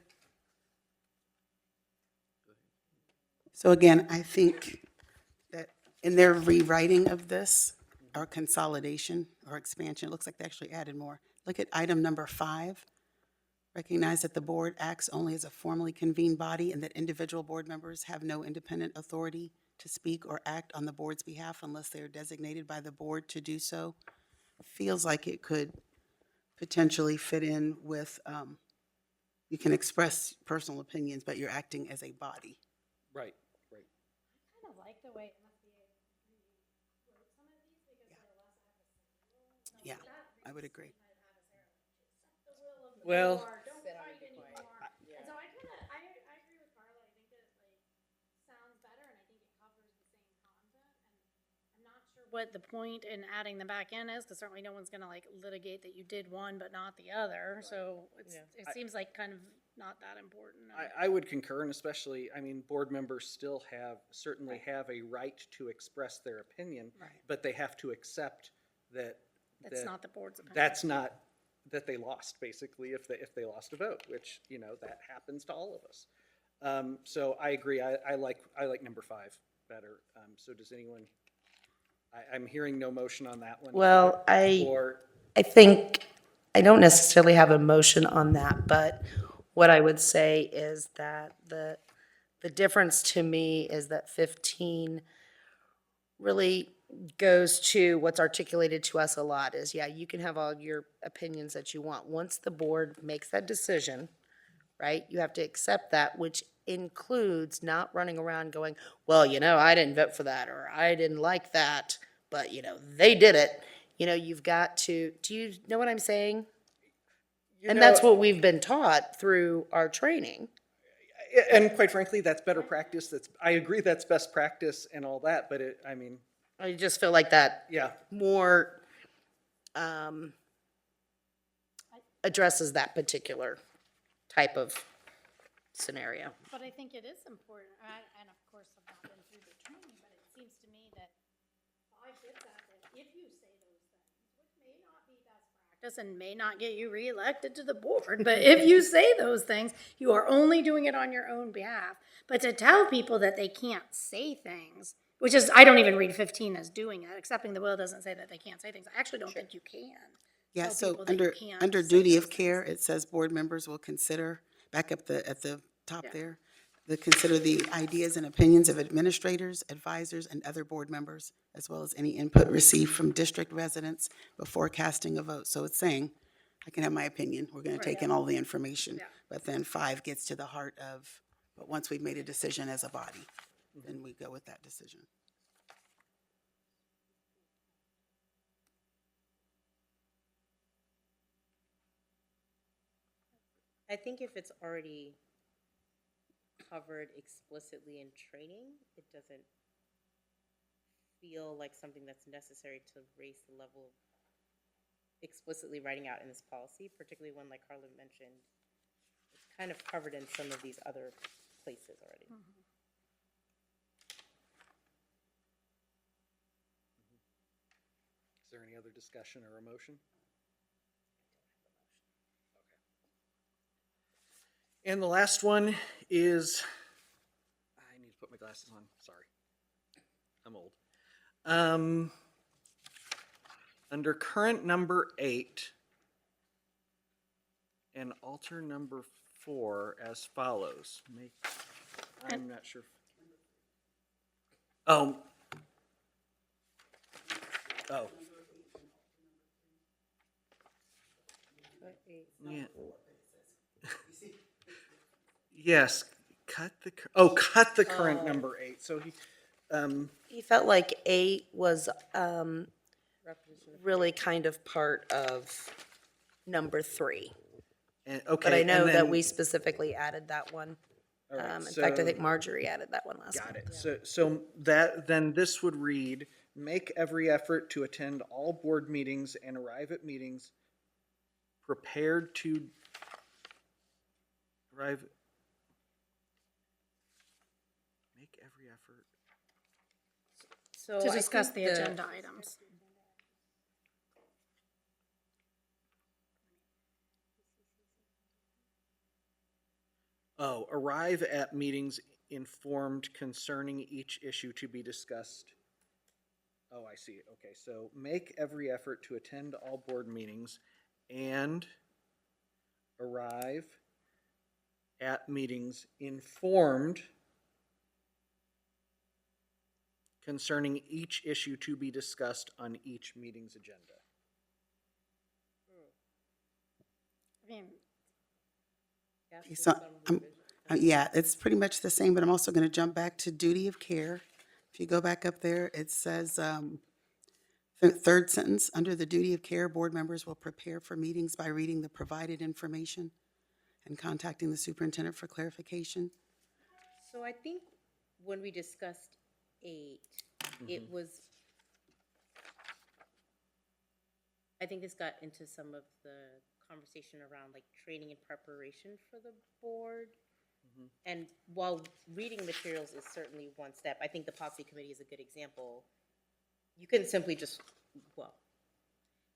So again, I think that in their rewriting of this, or consolidation or expansion, it looks like they actually added more. Look at item number 5. Recognize that the board acts only as a formally convened body and that individual board members have no independent authority to speak or act on the board's behalf unless they are designated by the board to do so. Feels like it could potentially fit in with, you can express personal opinions, but you're acting as a body.
Right.
I kind of like the way MSBA wrote some of these because they're less adversarial.
Yeah, I would agree.
Well,
Don't fight anymore. And so I agree with Carla. I think it sounds better and I think it covers the same content. And I'm not sure what the point in adding them back in is, because certainly no one's gonna litigate that you did one but not the other. So it seems like kind of not that important.
I would concur, and especially, board members still certainly have a right to express their opinion, but they have to accept that.
It's not the board's opinion.
That's not, that they lost, basically, if they lost a vote, which, that happens to all of us. So I agree, I like number 5 better. So does anyone, I'm hearing no motion on that one.
Well,
Or,
I think, I don't necessarily have a motion on that, but what I would say is that the difference to me is that 15 really goes to what's articulated to us a lot is, yeah, you can have all your opinions that you want. Once the board makes that decision, right, you have to accept that, which includes not running around going, well, I didn't vote for that, or I didn't like that, but, they did it. You've got to, do you know what I'm saying? And that's what we've been taught through our training.
And quite frankly, that's better practice. I agree that's best practice and all that, but
I just feel like that
yeah.
more addresses that particular type of scenario.
But I think it is important, and of course, I've not been through the training, but it seems to me that I get that if you say those things, which may not be best practice and may not get you reelected to the board, but if you say those things, you are only doing it on your own behalf. But to tell people that they can't say things, which is, I don't even read 15 as doing it, accepting the will doesn't say that they can't say things. I actually don't think you can.
Yeah,
Tell
so
people that you can't
under
say
duty
those
of care,
things.
it says board members will consider, back up at the top
Yeah.
there, consider the ideas and opinions of administrators, advisors, and other board members, as well as any input received from district residents before casting a vote. So it's saying, I can have my opinion, we're gonna take in all the information.
Yeah.
But then 5 gets to the heart of, but once we've made a decision as a body, then we go with that decision.
I think if it's already covered explicitly in training, it doesn't feel like something that's necessary to raise the level of explicitly writing out in this policy, particularly when, like Carla mentioned, it's kind of covered in some of these other places already.
Is there any other discussion or a motion? And the last one is, I need to put my glasses on, sorry. I'm old. Under current number 8 and alter number 4 as follows. I'm not sure. Oh. Yeah. Yes, cut the current number 8. So
He felt like 8 was really kind of part of number 3.
okay.
But I know
and
that
then-
we specifically added that one.
all right,
In fact, I
so-
think Marjorie added that one last
Got
time.
it. So then this would read, make every effort to attend all board meetings and arrive at meetings prepared to arrive. Make every effort.
So
To
I
discuss
think
the agenda items.
Oh, arrive at meetings informed concerning each issue to be discussed. Oh, I see. Okay, so make every effort to attend all board meetings and arrive at meetings informed concerning each issue to be discussed on each meeting's agenda.
I mean,
So, yeah, it's pretty much the same, but I'm also gonna jump back to duty of care. If you go back up there, it says, third sentence, under the duty of care, board members will prepare for meetings by reading the provided information and contacting the superintendent for clarification.
So I think when we discussed 8, it was, I think this got into some of the conversation around like training and preparation for the board. And while reading materials is certainly one step, I think the policy committee is a good example. You couldn't simply just, well,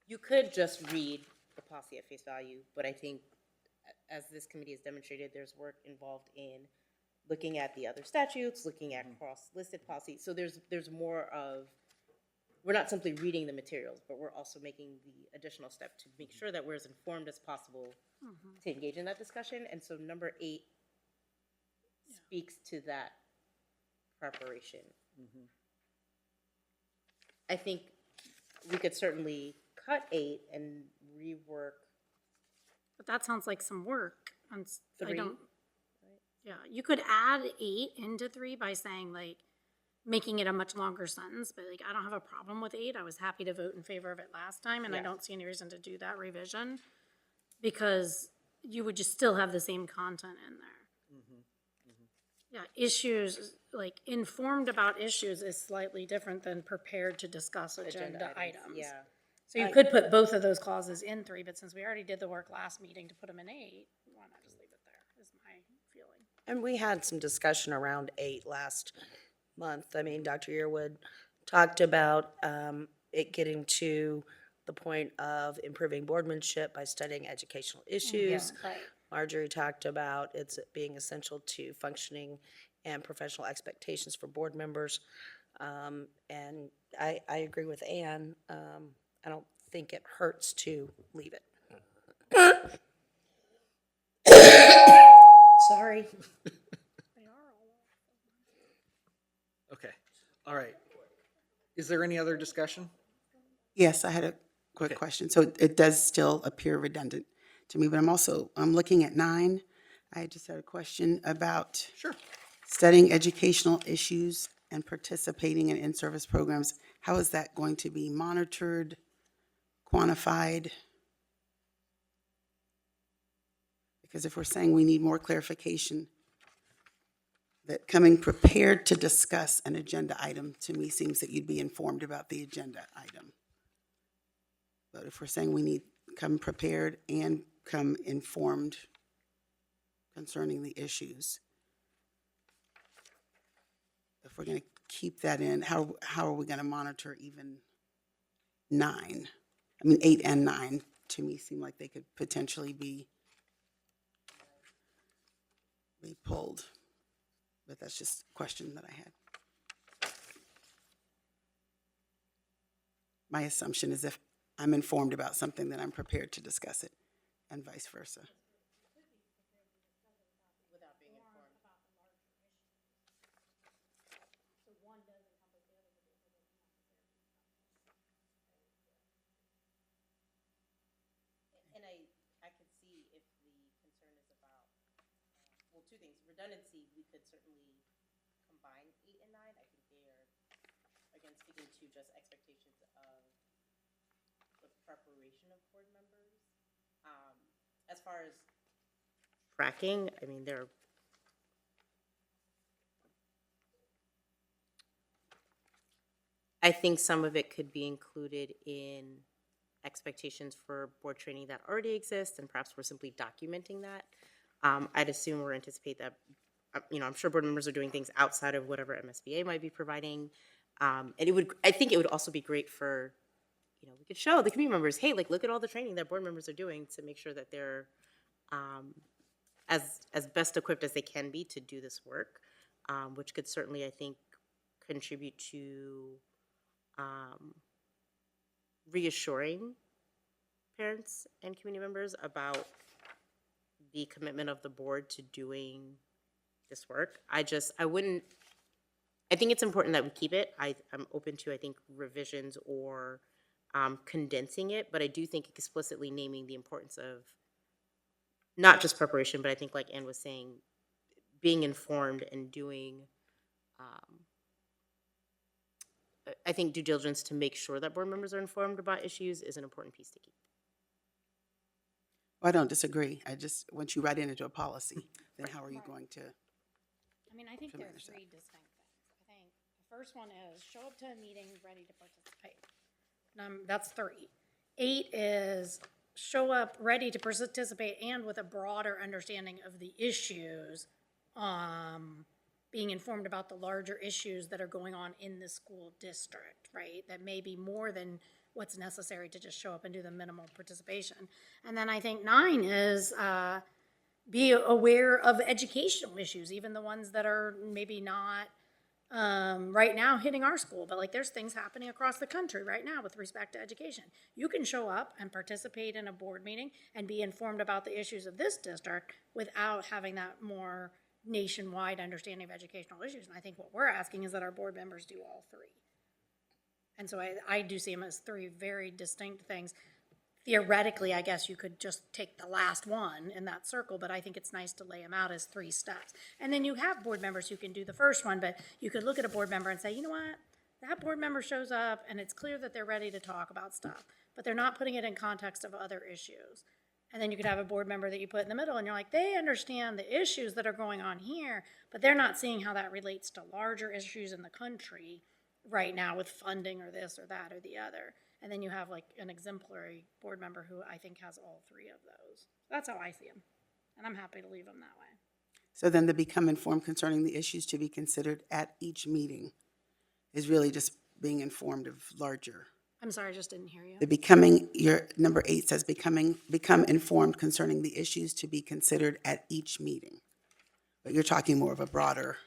you could just read the policy at face value, but I think as this committee has demonstrated, there's work involved in looking at the other statutes, looking at cross-listed policies. So there's more of, we're not simply reading the materials, but we're also making the additional step to make sure that we're as informed as possible to engage in that discussion. And so number 8 speaks to that preparation. I think we could certainly cut 8 and rework
But that sounds like some work. I
3.
don't, yeah, you could add 8 into 3 by saying like, making it a much longer sentence, but like, I don't have a problem with 8. I was happy to vote in favor of it last time, and I
Yeah.
don't see any reason to do that revision, because you would just still have the same content in there. Yeah, issues, like informed about issues is slightly different than prepared to discuss agenda items.
Yeah.
So you could put both of those clauses in 3, but since we already did the work last meeting to put them in 8, why not just leave it there, is my feeling.
And we had some discussion around 8 last month. I mean, Dr. Yearwood talked about it getting to the point of improving boardmanship by studying educational issues.
Right.
Marjorie talked about it's being essential to functioning and professional expectations for board members. And I agree with Ann. I don't think it hurts to leave it. Sorry.
Okay, all right. Is there any other discussion?
Yes, I had a quick
Okay.
question. So it does still appear redundant to me, but I'm looking at 9. I just had a question about
Sure.
studying educational issues and participating in in-service programs. How is that going to be monitored, quantified? Because if we're saying we need more clarification, that coming prepared to discuss an agenda item, to me, seems that you'd be informed about the agenda item. But if we're saying we need come prepared and come informed concerning the issues, if we're going to keep that in, how are we going to monitor even 9? I mean, 8 and 9, to me, seem like they could potentially be pulled. But that's just a question that I had. My assumption is if I'm informed about something, then I'm prepared to discuss it, and vice versa.
And I could see if the concern is about, well, 2 things. Redundancy, we could certainly combine 8 and 9. I think they are, again, speaking to just expectations of the preparation of board members. As far as tracking, I mean, I think some of it could be included in expectations for board training that already exists, and perhaps we're simply documenting that. I'd assume or anticipate that, I'm sure board members are doing things outside of whatever MSBA might be providing. And I think it would also be great for, we could show the community members, hey, like, look at all the training that board members are doing to make sure that they're as best equipped as they can be to do this work, which could certainly, I think, contribute to reassuring parents and community members about the commitment of the board to doing this work. I think it's important that we keep it. I'm open to, I think, revisions or condensing it, but I do think explicitly naming the importance of not just preparation, but I think, like Ann was saying, being informed and doing, I think due diligence to make sure that board members are informed about issues is an important piece to keep.
Well, I don't disagree. Once you write it into a policy, then how are you going to?
I mean, I think there are
manage that.
3 distinct things. I think the first one is show up to a meeting ready to participate. That's 3. 8 is show up ready to participate and with a broader understanding of the issues, being informed about the larger issues that are going on in the school district, right? That may be more than what's necessary to just show up and do the minimal participation. And then I think 9 is be aware of educational issues, even the ones that are maybe not right now hitting our school, but like there's things happening across the country right now with respect to education. You can show up and participate in a board meeting and be informed about the issues of this district without having that more nationwide understanding of educational issues. And I think what we're asking is that our board members do all 3. And so I do see them as three very distinct things. Theoretically, I guess you could just take the last one in that circle, but I think it's nice to lay them out as 3 steps. And then you have board members who can do the first one, but you could look at a board member and say, you know what? That board member shows up and it's clear that they're ready to talk about stuff, but they're not putting it in context of other issues. And then you could have a board member that you put in the middle and you're like, they understand the issues that are going on here, but they're not seeing how that relates to larger issues in the country right now with funding or this or that or the other. And then you have like an exemplary board member who I think has all 3 of those. That's how I see them. And I'm happy to leave them that way.
So then the become informed concerning the issues to be considered at each meeting is really just being informed of larger.
I'm sorry, I just didn't hear you.
The becoming, your number 8 says become informed concerning the issues to be considered at each meeting. But you're talking more of a broader,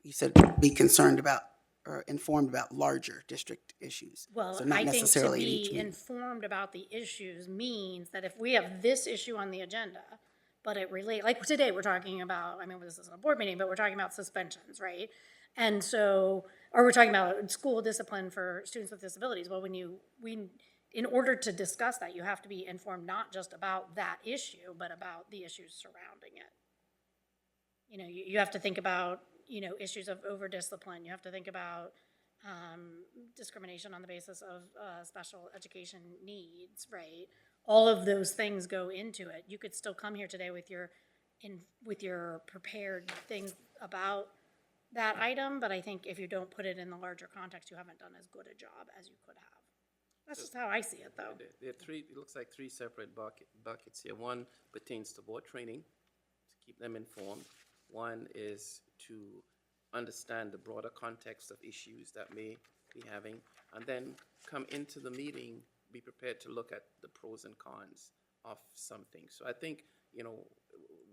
you said be concerned about or informed about larger district issues.
Well,
So not
I think to
necessarily at each
be
meeting.
informed about the issues means that if we have this issue on the agenda, but it like today, we're talking about, I mean, this isn't a board meeting, but we're talking about suspensions, right? And so, or we're talking about school discipline for students with disabilities. Well, in order to discuss that, you have to be informed not just about that issue, but about the issues surrounding it. You know, you have to think about, issues of over-discipline. You have to think about discrimination on the basis of special education needs, right? All of those things go into it. You could still come here today with your prepared things about that item, but I think if you don't put it in the larger context, you haven't done as good a job as you could have. That's just how I see it, though.
There are 3, it looks like 3 separate buckets here. One pertains to board training, to keep them informed. One is to understand the broader context of issues that may be having, and then come into the meeting, be prepared to look at the pros and cons of something. So I think,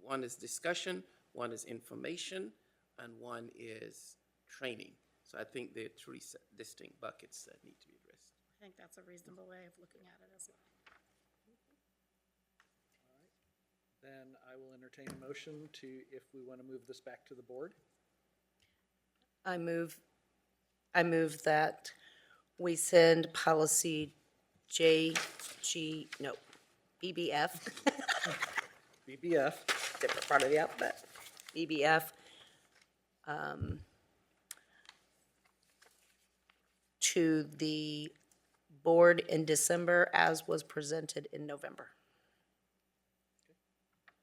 one is discussion, one is information, and one is training. So I think there are 3 distinct buckets that need to be addressed.
I think that's a reasonable way of looking at it as well.
Then I will entertain a motion if we want to move this back to the board.
I move that we send policy BBF,
BBF,
different part of the alphabet, BBF, to the board in December as was presented in November.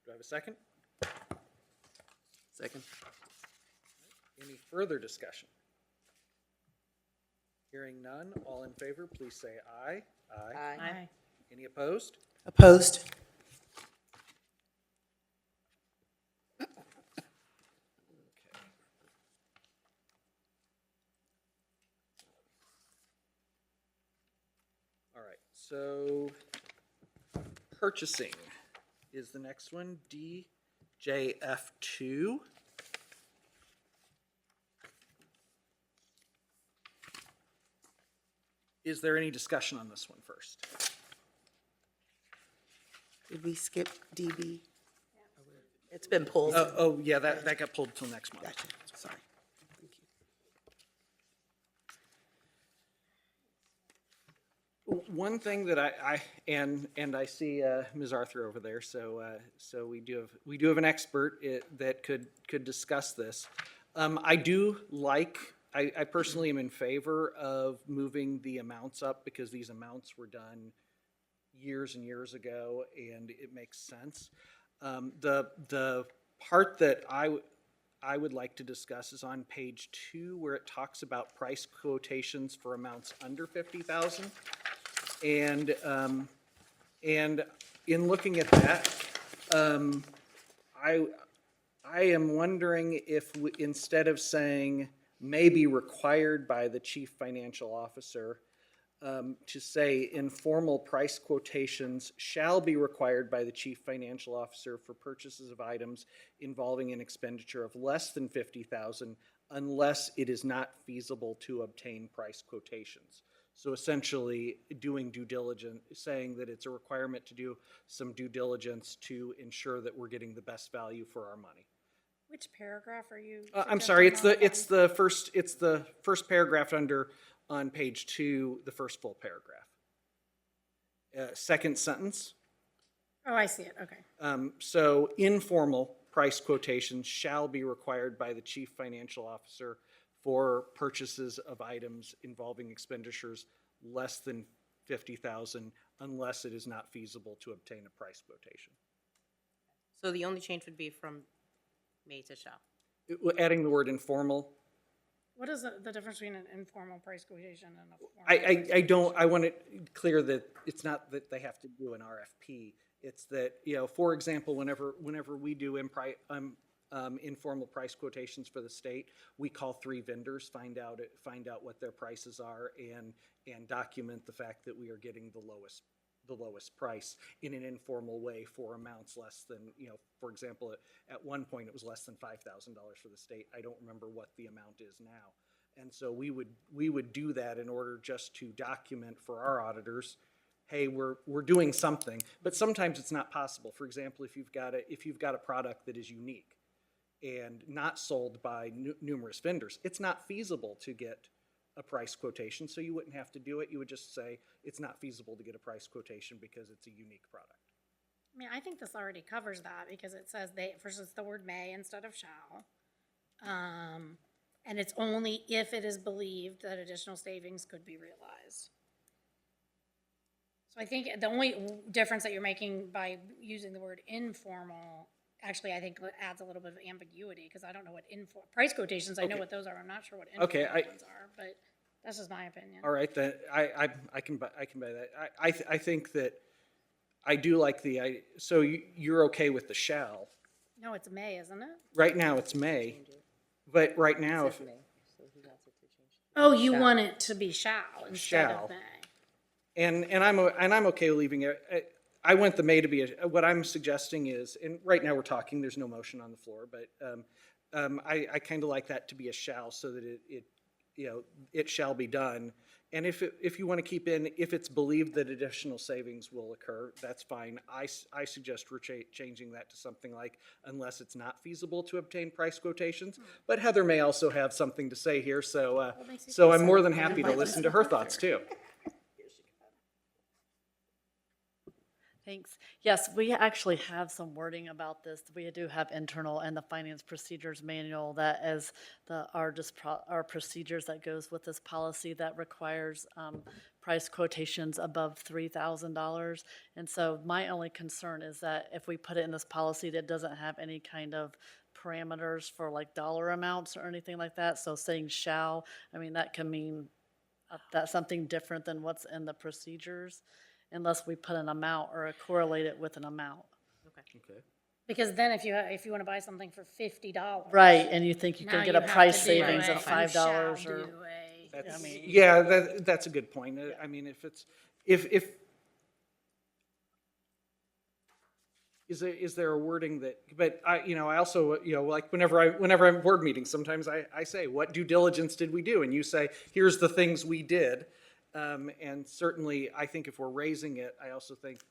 Do I have a second?
Second?
Any further discussion? Hearing none, all in favor, please say aye.
Aye.
Any opposed?
Opposed?
All right, so purchasing is the next one, DJF2. Is there any discussion on this one first?
Did we skip DB?
It's been pulled.
Oh, yeah, that got pulled till next month.
Gotcha, sorry. Thank you.
One thing that I see Ms. Arthur over there, so we do have an expert that could discuss this. I personally am in favor of moving the amounts up because these amounts were done years and years ago, and it makes sense. The part that I would like to discuss is on page 2, where it talks about price quotations for amounts under 50,000. And in looking at that, I am wondering if instead of saying may be required by the chief financial officer, to say informal price quotations shall be required by the chief financial officer for purchases of items involving an expenditure of less than 50,000 unless it is not feasible to obtain price quotations. So essentially doing due diligence, saying that it's a requirement to do some due diligence to ensure that we're getting the best value for our money.
Which paragraph are you?
I'm sorry,
suggesting
it's the first paragraph under on page 2, the first full paragraph. Second sentence.
Oh, I see it, okay.
So informal price quotations shall be required by the chief financial officer for purchases of items involving expenditures less than 50,000 unless it is not feasible to obtain a price quotation.
So the only change would be from may to shall.
Adding the word informal,
What is the difference between an informal price quotation and a formal?
I don't, I want it clear that it's not that they have to do an RFP. It's that, for example, whenever we do informal price quotations for the state, we call 3 vendors, find out what their prices are, and document the fact that we are getting the lowest price in an informal way for amounts less than, for example, at one point it was less than $5,000 for the state. I don't remember what the amount is now. And so we would do that in order just to document for our auditors, hey, we're doing something, but sometimes it's not possible. For example, if you've got a product that is unique and not sold by numerous vendors, it's not feasible to get a price quotation, so you wouldn't have to do it. You would just say it's not feasible to get a price quotation because it's a unique product.
I mean, I think this already covers that because it says first it's the word may instead of shall. And it's only if it is believed that additional savings could be realized. So I think the only difference that you're making by using the word informal, actually, I think adds a little bit of ambiguity because I don't know what price quotations, I know what those are. I'm not sure what informal ones are, but that's just my opinion.
All right, then I can buy that. I think that I do like so you're okay with the shall.
No, it's may, isn't it?
Right now it's may, but right now,
Oh, you want it to be shall instead
Shall.
of may.
and I'm okay with leaving it. I want the may to be, what I'm suggesting is, and right now we're talking, there's no motion on the floor, but I kind of like that to be a shall so that it shall be done. And if you want to keep in, if it's believed that additional savings will occur, that's fine. I suggest we're changing that to something like, unless it's not feasible to obtain price quotations. But Heather may also have something to say here, so I'm more than happy to listen to her thoughts too.
Thanks. Yes, we actually have some wording about this. We do have internal and the finance procedures manual that is our procedures that goes with this policy that requires price quotations above $3,000. And so my only concern is that if we put it in this policy that doesn't have any kind of parameters for like dollar amounts or anything like that. So saying shall, I mean, that can mean that's something different than what's in the procedures, unless we put an amount or correlate it with an amount.
Okay.
Because then if you want to buy something for $50.
Right, and you think you
now
can get
you
a
have
price
to do
savings of
you
$5
shall
or,
do a-
I mean.
Yeah, that's a good point. I mean, is there a wording that, but I also, like whenever I'm board meetings, sometimes I say, what due diligence did we do? And you say, here's the things we did. And certainly, I think if we're raising it, I also think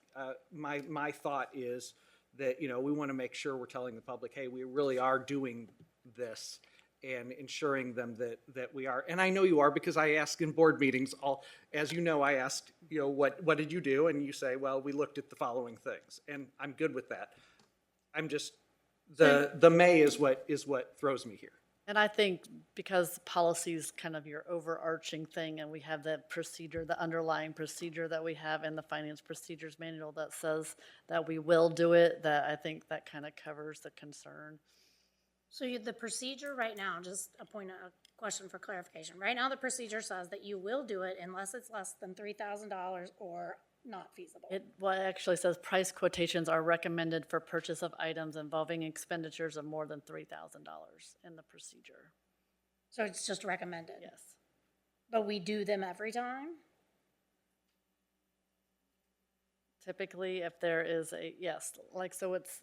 my thought is that, we want to make sure we're telling the public, hey, we really are doing this and ensuring them that we are. And I know you are, because I ask in board meetings, as you know, I asked, what did you do? And you say, well, we looked at the following things. And I'm good with that. I'm just, the may is what throws me here.
And I think because policy is kind of your overarching thing, and we have the procedure, the underlying procedure that we have in the finance procedures manual that says that we will do it, that I think that kind of covers the concern.
So the procedure right now, just a question for clarification. Right now, the procedure says that you will do it unless it's less than $3,000 or not feasible.
It actually says price quotations are recommended for purchase of items involving expenditures of more than $3,000 in the procedure.
So it's just recommended?
Yes.
But we do them every time?
Typically, if there is yes, so it's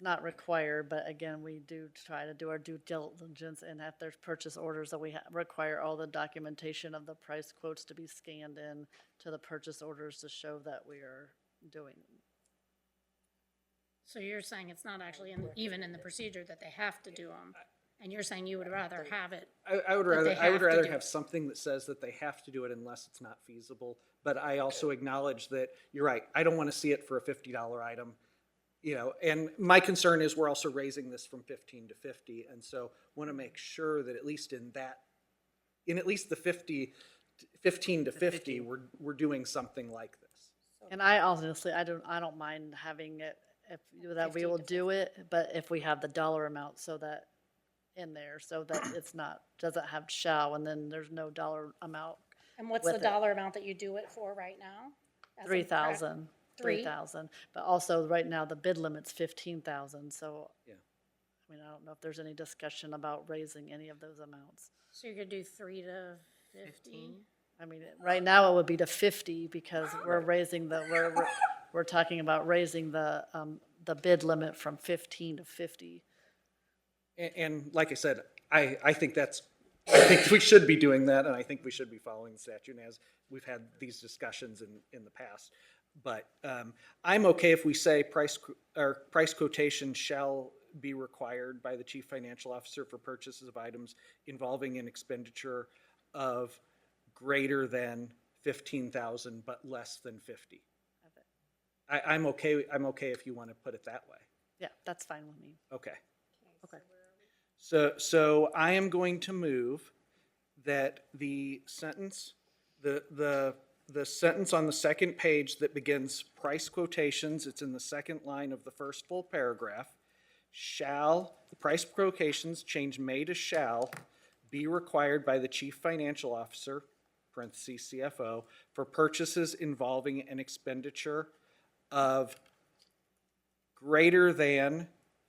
not required, but again, we do try to do our due diligence, and if there's purchase orders that we require all the documentation of the price quotes to be scanned in to the purchase orders to show that we are doing them.
So you're saying it's not actually even in the procedure that they have to do them? And you're saying you would rather have it,
I would
That
rather,
they
I would
have to
rather
do
have
it.
something that says that they have to do it unless it's not feasible. But I also acknowledge that, you're right, I don't want to see it for a $50 item. You know, and my concern is we're also raising this from 15 to 50. And so want to make sure that at least in at least the 15 to 50, we're doing something like this.
And I honestly, I don't mind having it, if, that we will do it, but if we have the dollar amount so that, in there, so that it's not, doesn't have shall, and then there's no dollar amount,
and what's the
with it.
dollar amount that you do it for right now? As in
3,000,
Three?
3,000. But also, right now, the bid limit's 15,000, so.
Yeah.
I mean, I don't know if there's any discussion about raising any of those amounts.
So you're gonna do 3 to 15?
I mean, right now it would be to 50 because we're raising we're talking about raising the bid limit from 15 to 50.
And like I said, I think I think we should be doing that, and I think we should be following the statute as we've had these discussions in the past. But I'm okay if we say price quotation shall be required by the chief financial officer for purchases of items involving an expenditure of greater than 15,000 but less than 50. I'm okay if you want to put it that way.
Yeah, that's fine with me.
Okay.
Okay.
So I am going to move that the sentence, the sentence on the second page that begins price quotations, it's in the second line of the first full paragraph, the price quotations change may to shall be required by the chief financial officer, parentheses CFO, for purchases involving an expenditure of greater than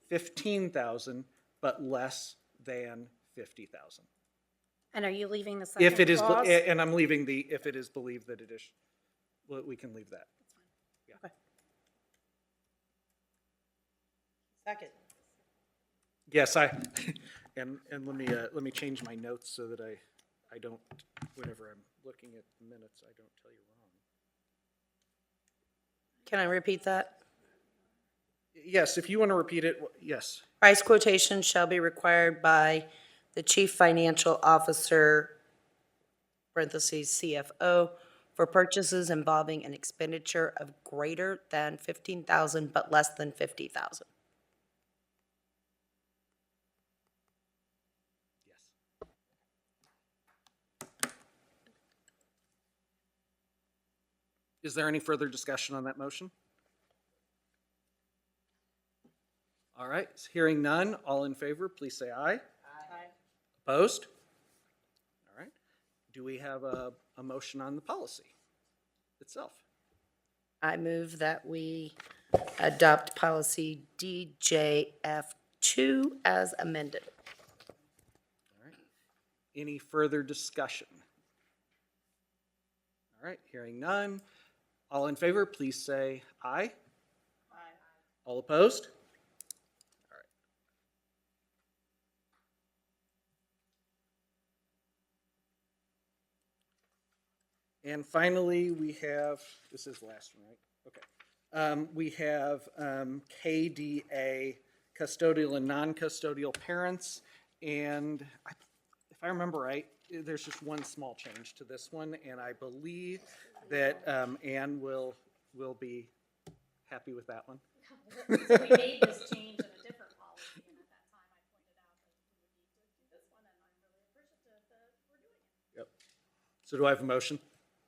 15,000 but less than 50,000.
And are you leaving the second
If it is,
clause?
and I'm leaving if it is believed that it is, well, we can leave that.
Second.
Yes, and let me change my notes so that I don't, whenever I'm looking at the minutes, I don't tell you wrong.
Can I repeat that?
Yes, if you want to repeat it, yes.
Price quotations shall be required by the chief financial officer, parentheses CFO, for purchases involving an expenditure of greater than 15,000 but less than 50,000.
Yes. Is there any further discussion on that motion? All right, hearing none, all in favor, please say aye. Aye. Opposed? All right. Do we have a motion on the policy itself?
I move that we adopt policy DJF2 as amended.
All right. Any further discussion? All right, hearing none. All in favor, please say aye. Aye. All opposed? All right. And finally, we have, this is the last one, right? Okay. We have KDA, custodial and non-custodial parents. And if I remember right, there's just one small change to this one, and I believe that Ann will be happy with that one.
So we made this change in a different policy, and at that time I pointed out that we would need to do this one, and I'm really appreciative that we're doing it.
Yep. So do I have a motion?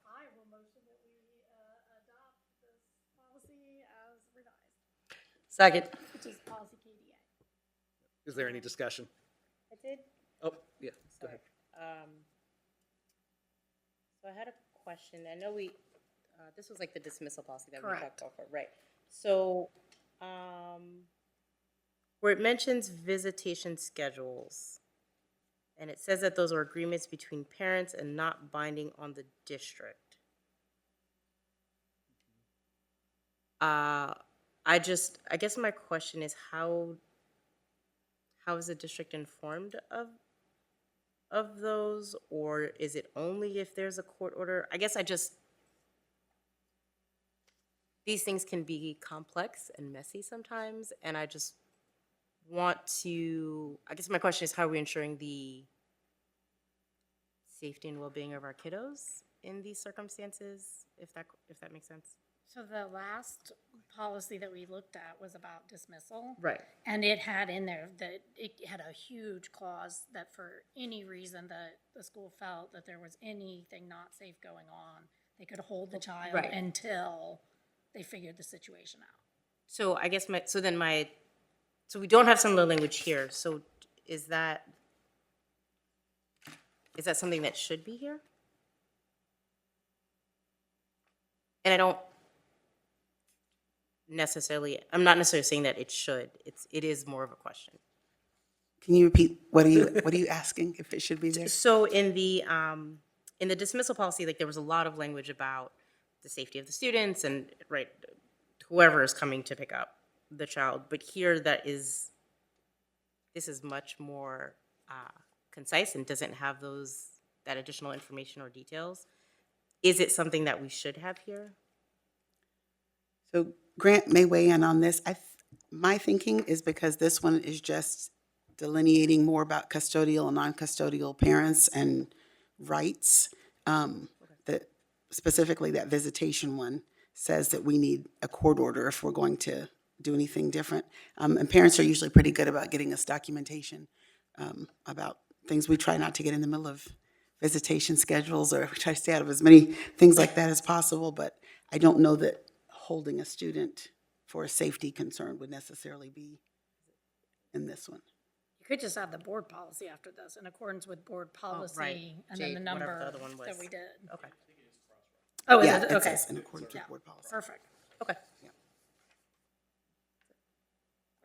I will motion that we adopt this policy as revised,
Second.
which is policy KDA.
Is there any discussion?
I did.
Oh, yeah, go ahead.
So I had a question. I know this was like the dismissal policy that we
Correct.
talked about, right? So, where it mentions visitation schedules, and it says that those are agreements between parents and not binding on the district. I guess my question is how is the district informed of those, or is it only if there's a court order? I guess these things can be complex and messy sometimes, and I just want to, I guess my question is, how are we ensuring the safety and well-being of our kiddos in these circumstances, if that makes sense?
So the last policy that we looked at was about dismissal.
Right.
And it had in there that it had a huge clause that for any reason that the school felt that there was anything not safe going on, they could hold the child
Right.
until they figured the situation out.
So I guess so we don't have similar language here, so is that something that should be here? And I'm not necessarily saying that it should, it is more of a question.
Can you repeat, what are you asking, if it should be there?
So in the dismissal policy, like there was a lot of language about the safety of the students and, right, whoever is coming to pick up the child. But here this is much more concise and doesn't have that additional information or details. Is it something that we should have here?
So Grant may weigh in on this. My thinking is because this one is just delineating more about custodial and non-custodial parents and rights. That specifically that visitation one says that we need a court order if we're going to do anything different. And parents are usually pretty good about getting us documentation about things. We try not to get in the middle of visitation schedules, or we try to stay out of as many things like that as possible, but I don't know that holding a student for a safety concern would necessarily be in this one.
You could just have the board policy after this, in accordance with board policy, and then the
Whatever
number
the other one was.
that we did.
Okay.
Oh, is
Yeah,
it?
it
Okay.
says in accordance with
Yeah.
board policy.
Perfect.
Okay.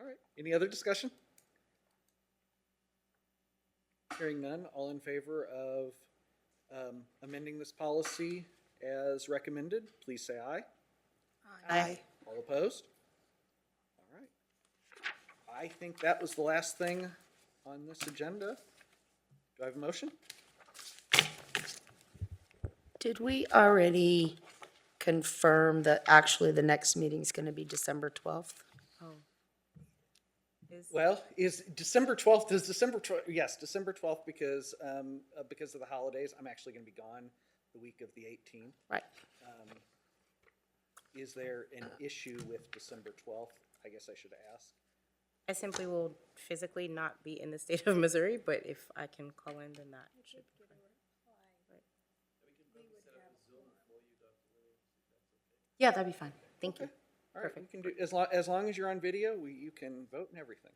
All right, any other discussion? Hearing none, all in favor of amending this policy as recommended, please say aye.
Aye.
All opposed? All right. I think that was the last thing on this agenda. Do I have a motion?
Did we already confirm that actually the next meeting's gonna be December 12th?
Well, is December 12th, yes, December 12th, because of the holidays, I'm actually gonna be gone the week of the 18th.
Right.
Is there an issue with December 12th? I guess I should ask.
I simply will physically not be in the state of Missouri, but if I can call in, then that should be fine. Yeah, that'd be fine. Thank you.
All right, we can do, as long as you're on video, you can vote and everything.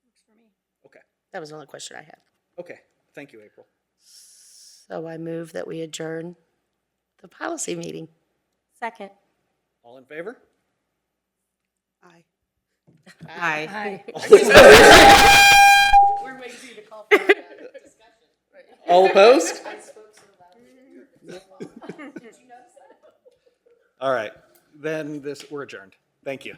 Works for me.
Okay,
That was the only question I had.
okay, thank you, April.
So I move that we adjourn the policy meeting.
Second.
All in favor?
Aye.
Aye.
We're waiting for you to call for discussion.
All opposed? All right, then we're adjourned. Thank you.